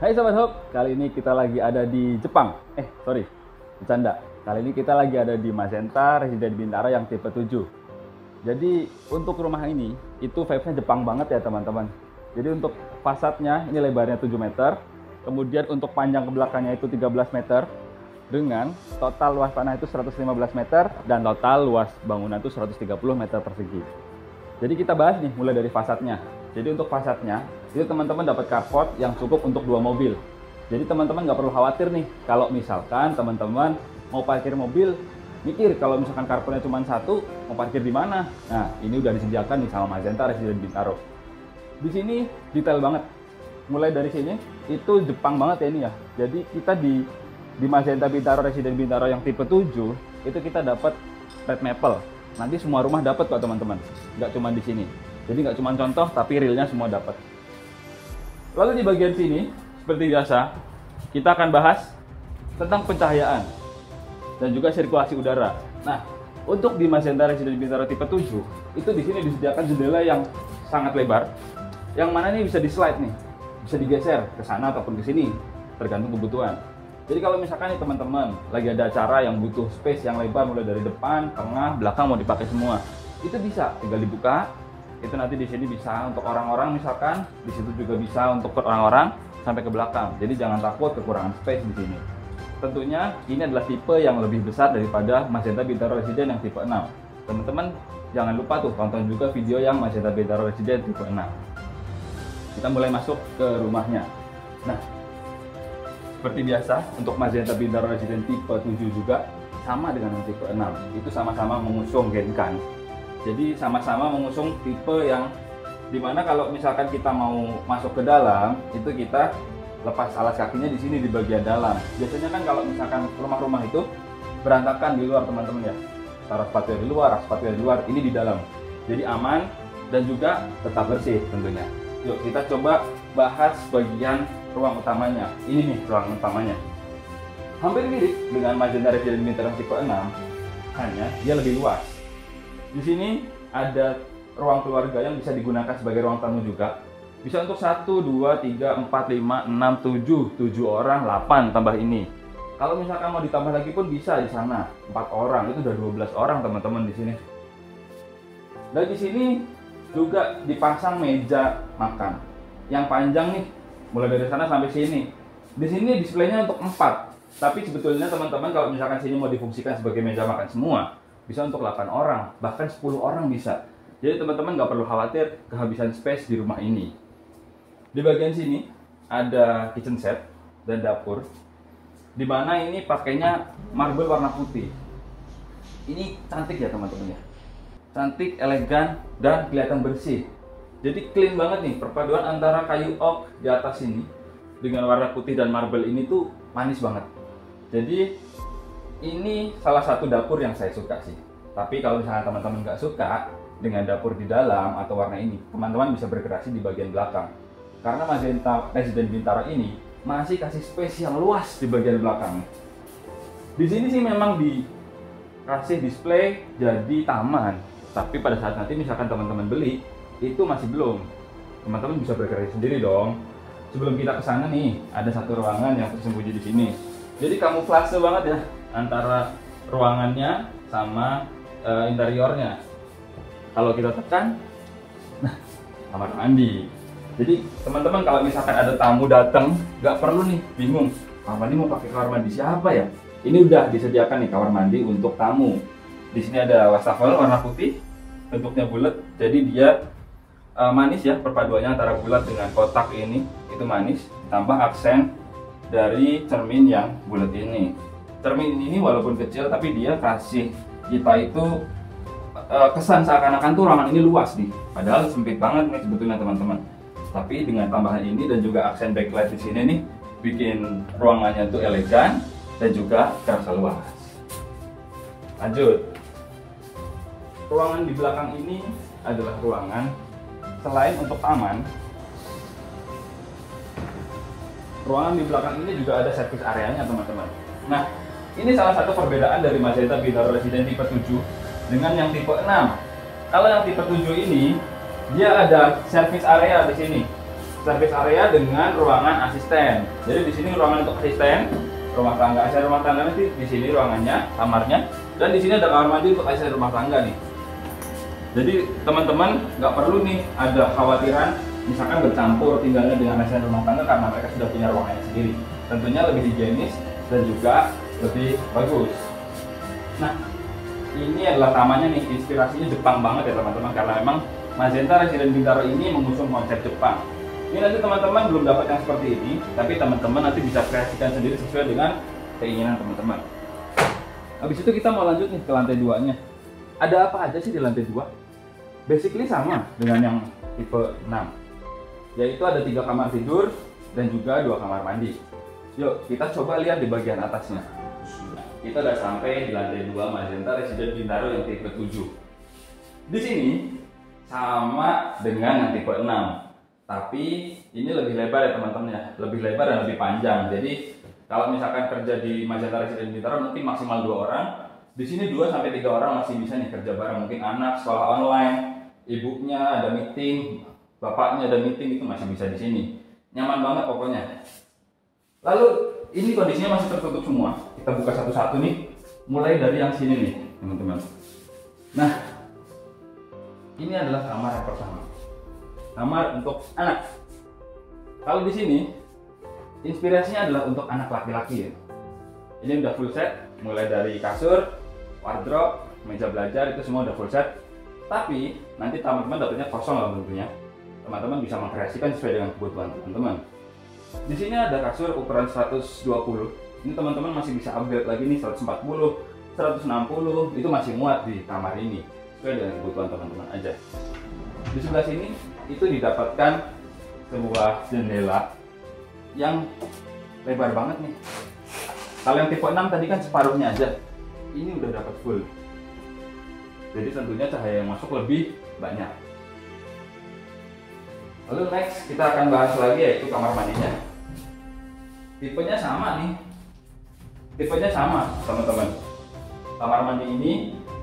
Hai Sobat Hope, kali ini kita lagi ada di Jepang. Bercanda. Kali ini kita lagi ada di Magenta Residen Bintaro yang tipe 7. Jadi untuk rumah ini, itu vibes-nya Jepang banget ya teman-teman. Jadi untuk fasadnya, ini lebarnya 7 meter. Kemudian untuk panjang ke belakangnya itu 13 meter. Dengan total luas tanah itu 115 meter. Dan total luas bangunan itu 130 meter persegi. Jadi kita bahas nih mulai dari fasadnya. Jadi untuk fasadnya, itu teman-teman dapat carport yang cukup untuk 2 mobil. Jadi teman-teman nggak perlu khawatir nih, kalau misalkan teman-teman mau parkir mobil, mikir kalau misalkan carportnya cuma satu, mau parkir di mana? Nah, ini udah disediakan nih sama Magenta Residen Bintaro. Di sini detail banget. Mulai dari sini, itu Jepang banget ya ini ya. Jadi kita di Magenta Bintaro Residen Bintaro yang tipe 7, itu kita dapat red maple. Nanti semua rumah dapat kok teman-teman, nggak cuma di sini. Jadi nggak cuma contoh, tapi realnya semua dapat. Lalu di bagian sini, seperti biasa, kita akan bahas tentang pencahayaan dan juga sirkulasi udara. Nah, untuk di Magenta Residen Bintaro tipe 7, itu di sini disediakan jendela yang sangat lebar, yang mana ini bisa di-slide nih, bisa digeser ke sana ataupun ke sini, tergantung kebutuhan. Jadi kalau misalkan nih teman-teman lagi ada acara yang butuh space yang lebar mulai dari depan, tengah, belakang mau dipakai semua, itu bisa tinggal dibuka. Itu nanti di sini bisa untuk orang-orang misalkan, di situ juga bisa untuk orang-orang sampai ke belakang. Jadi jangan takut kekurangan space di sini. Tentunya ini adalah tipe yang lebih besar daripada Magenta Bintaro Residen yang tipe 6. Teman-teman jangan lupa tuh tonton juga video yang Magenta Bintaro Residen tipe 6. Kita mulai masuk ke rumahnya. Nah, seperti biasa untuk Magenta Bintaro Residen tipe 7 juga sama dengan yang tipe 6. Itu sama-sama mengusung Genkan. Jadi sama-sama mengusung tipe yang dimana kalau misalkan kita mau masuk ke dalam, itu kita lepas alas kakinya di sini di bagian dalam. Biasanya kan kalau misalkan rumah-rumah itu berantakan di luar teman-teman ya, taruh sepatu di luar, sepatu di luar, ini di dalam. Jadi aman dan juga tetap bersih tentunya. Yuk kita coba bahas bagian ruang utamanya. Ini nih ruang utamanya. Hampir mirip dengan Magenta Residen Bintaro tipe 6, hanya dia lebih luas. Di sini ada ruang keluarga yang bisa digunakan sebagai ruang tamu juga. Bisa untuk 1, 2, 3, 4, 5, 6, 7, 7 orang, 8 tambah ini. Kalau misalkan mau ditambah lagi pun bisa di sana. 4 orang, itu udah 12 orang teman-teman di sini. Dan di sini juga dipasang meja makan yang panjang nih, mulai dari sana sampai sini. Di sini displaynya untuk 4. Tapi sebetulnya teman-teman kalau misalkan sini mau difungsikan sebagai meja makan semua, bisa untuk 8 orang, bahkan 10 orang bisa. Jadi teman-teman nggak perlu khawatir kehabisan space di rumah ini. Di bagian sini ada kitchen set dan dapur, di mana ini pakainya marble warna putih. Ini cantik ya teman-teman ya, cantik, elegan, dan kelihatan bersih. Jadi clean banget nih, perpaduan antara kayu oak di atas ini dengan warna putih dan marble ini tuh manis banget. Jadi ini salah satu dapur yang saya suka sih. Tapi kalau misalnya teman-teman nggak suka dengan dapur di dalam atau warna ini, teman-teman bisa berkreasi di bagian belakang. Karena Magenta Residen Bintaro ini masih kasih space yang luas di bagian belakang. Di sini sih memang dikasih display jadi taman. Tapi pada saat nanti misalkan teman-teman beli, itu masih belum. Teman-teman bisa berkreasi sendiri dong. Sebelum kita ke sana nih, ada satu ruangan yang tersembunyi di sini. Jadi kamuflase banget ya antara ruangannya sama interiornya. Kalau kita tekan, nah, kamar mandi. Jadi teman-teman kalau misalkan ada tamu datang, nggak perlu nih bingung, kamar mandi mau pakai kamar mandi siapa ya? Ini udah disediakan nih kamar mandi untuk tamu. Di sini ada wastafel warna putih, bentuknya bulat, jadi dia manis ya, perpaduannya antara bulat dengan kotak ini, itu manis. Tambah aksen dari cermin yang bulat ini. Cermin ini walaupun kecil, tapi dia kasih kita itu kesan seakan-akan tuh ruangan ini luas nih. Padahal sempit banget nih sebetulnya teman-teman. Tapi dengan tambahan ini dan juga aksen backlight di sini nih, bikin ruangannya tuh elegan dan juga terasa luas. Lanjut. Ruangan di belakang ini adalah ruangan selain untuk taman. Ruangan di belakang ini juga ada service areanya teman-teman. Nah, ini salah satu perbedaan dari Magenta Bintaro Residen tipe 7 dengan yang tipe 6. Kalau yang tipe 7 ini dia ada service area di sini. service area dengan ruangan asisten. Jadi di sini ruangan untuk asisten rumah tangga. Asisten rumah tangga nanti di sini ruangannya, kamarnya, dan di sini ada kamar mandi untuk asisten rumah tangga nih. Jadi teman-teman nggak perlu nih ada khawatiran misalkan bercampur tinggalnya dengan asisten rumah tangga karena mereka sudah punya ruangannya sendiri. Tentunya lebih higienis dan juga lebih bagus. Nah, ini adalah tamannya nih, inspirasinya Jepang banget ya teman-teman, karena memang Magenta Residen Bintaro ini mengusung konsep Jepang. Ini nanti teman-teman belum dapat yang seperti ini, tapi teman-teman nanti bisa kreasikan sendiri sesuai dengan keinginan teman-teman. Habis itu kita mau lanjut nih ke lantai 2-nya. Ada apa aja sih di lantai 2? Basically sama dengan yang tipe 6, yaitu ada 3 kamar tidur dan juga 2 kamar mandi. Yuk kita coba lihat di bagian atasnya. Kita udah sampai di lantai 2 Magenta Residen Bintaro yang tipe 7. Di sini sama dengan yang tipe 6, tapi ini lebih lebar ya teman-teman ya, lebih lebar dan lebih panjang. Jadi kalau misalkan kerja di Magenta Residen Bintaro mungkin maksimal 2 orang. Di sini 2 sampai 3 orang masih bisa nih kerja bareng. Mungkin anak sekolah online, ibunya ada meeting, bapaknya ada meeting, itu masih bisa di sini. Nyaman banget pokoknya. Lalu ini kondisinya masih tertutup semua. Kita buka satu-satu nih, mulai dari yang sini nih teman-teman. Nah, ini adalah kamar yang pertama, kamar untuk anak. Kalau di sini inspirasinya adalah untuk anak laki-laki ya. Ini udah full set, mulai dari kasur, wardrobe, meja belajar, itu semua udah full set. Tapi nanti teman-teman dapetnya kosong lah tentunya. Teman-teman bisa mengkreasikan sesuai dengan kebutuhan teman-teman. Di sini ada kasur ukuran 120. Ini teman-teman masih bisa upgrade lagi nih, 140, 160, itu masih muat di kamar ini sesuai dengan kebutuhan teman-teman aja. Di sebelah sini itu didapatkan sebuah jendela yang lebar banget nih. Kalau yang tipe 6 tadi kan separuhnya aja, ini udah dapat full. Jadi tentunya cahaya yang masuk lebih banyak. Lalu next kita akan bahas lagi yaitu kamar mandinya. Tipenya sama nih, tipenya sama teman-teman. Kamar mandi ini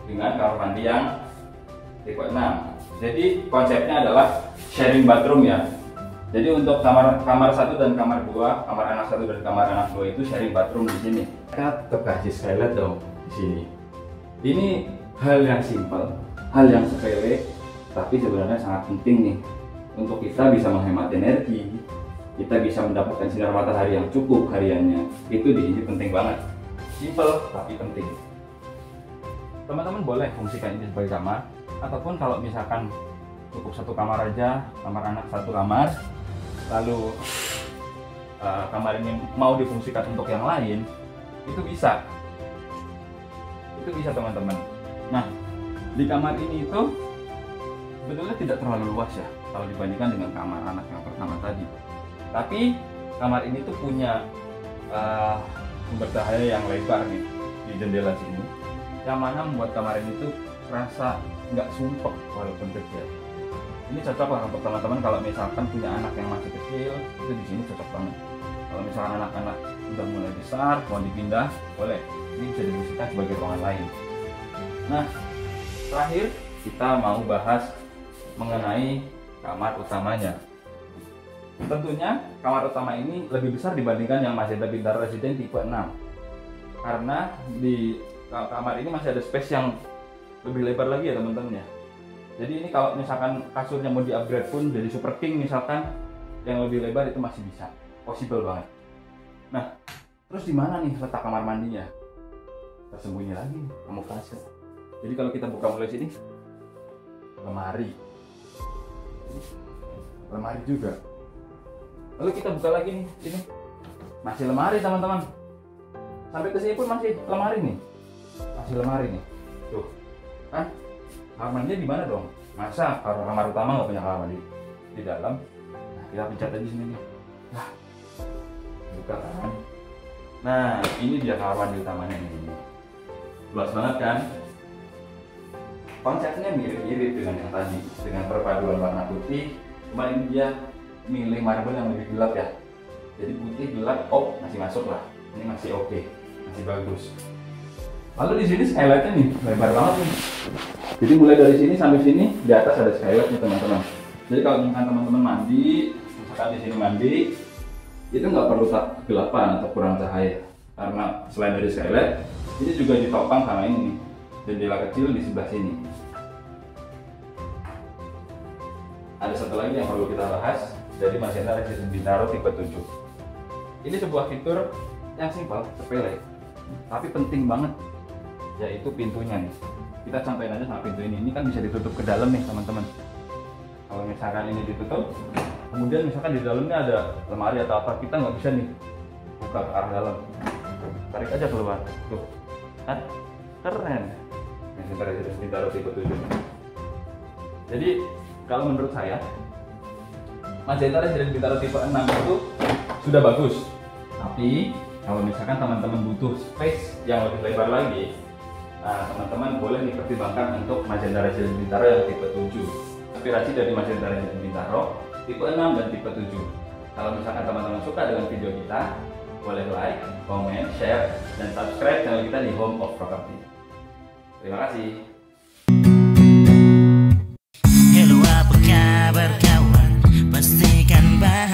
dengan kamar mandi yang tipe 6. Jadi konsepnya adalah sharing bathroom ya. Jadi untuk kamar 1 dan kamar 2, kamar anak 1 dan kamar anak 2 itu sharing bathroom di sini. Kita tetap kasih skylight dong di sini. Ini hal yang simpel, hal yang sepele, tapi sebenarnya sangat penting nih untuk kita bisa menghemat energi, kita bisa mendapatkan sinar matahari yang cukup hariannya. Itu di sini penting banget. Simpel tapi penting. Teman-teman boleh fungsikan ini sebagai kamar, ataupun kalau misalkan cukup 1 kamar aja, kamar anak 1 kamar, lalu kamar ini mau difungsikan untuk yang lain, itu bisa. Itu bisa teman-teman. Nah, di kamar ini itu sebetulnya tidak terlalu luas ya kalau dibandingkan dengan kamar anak yang pertama tadi. Tapi kamar ini tuh punya sumber cahaya yang lebar nih di jendela sini, yang mana membuat kamar ini tuh rasa nggak sumpek walaupun kecil. Ini cocok lah untuk teman-teman kalau misalkan punya anak yang masih kecil, itu di sini cocok banget. Kalau misalkan anak-anak udah mulai besar, mau dipindah, boleh. Ini bisa difungsikan sebagai ruangan lain. Nah, terakhir kita mau bahas mengenai kamar utamanya. Tentunya kamar utama ini lebih besar dibandingkan yang Magenta Bintaro Residen tipe 6. Karena di kamar ini masih ada space yang lebih lebar lagi ya teman-teman ya. Jadi ini kalau misalkan kasurnya mau di-upgrade pun jadi super king misalkan yang lebih lebar itu masih bisa, possible banget. Nah, terus di mana nih letak kamar mandinya? Tersembunyi lagi, kamuflase. Jadi kalau kita buka mulai sini, lemari juga. Lalu kita buka lagi nih, ini masih lemari teman-teman. Sampai ke sini pun masih lemari nih, Tuh, kan? Kamar mandinya di mana dong? Masa kalau kamar utama nggak punya kamar mandi di dalam? Nah, kita pencet aja sini nih. Nah, buka kan? Nah, ini dia kamar mandi utamanya ini. Luas banget kan? Konsepnya mirip-mirip dengan yang tadi, dengan perpaduan warna putih. Cuma ini dia milih marble yang lebih gelap ya. Jadi putih gelap, masih masuk lah. Ini masih oke, masih bagus. Lalu di sini skylightnya nih lebar banget nih. Jadi mulai dari sini sampai sini di atas ada skylight nih teman-teman. Jadi kalau misalkan teman-teman mandi, misalkan misalkan di sini mandi, itu nggak perlu kegelapan atau kurang cahaya, karena selain dari skylight, ini juga ditopang sama ini nih, jendela kecil di sebelah sini. Ada satu lagi yang perlu kita bahas dari Magenta Residence Bintaro tipe 7. Ini sebuah fitur yang simpel, sepele, tapi penting banget, yaitu pintunya nih. Kita sampaikan aja sama pintu ini kan bisa ditutup ke dalam nih teman-teman. Kalau misalkan ini ditutup, kemudian misalkan di dalamnya ada lemari atau apa, kita nggak bisa nih buka ke arah dalam. Tarik aja keluar, tuh kan keren. Magenta Residence Bintaro tipe 7. Jadi kalau menurut saya Magenta Residence Bintaro tipe 6 itu sudah bagus. Tapi kalau misalkan teman-teman butuh space yang lebih lebar lagi, nah teman-teman boleh dipertimbangkan untuk Magenta Residence Bintaro yang tipe 7. Inspirasi dari Magenta Residence Bintaro tipe 6 dan tipe 7. Kalau misalkan teman-teman suka dengan video kita, boleh like, comment, share, dan subscribe channel kita di Home of Property. Terima kasih. Hello, apa kabar kawan? Pastikan bahagia.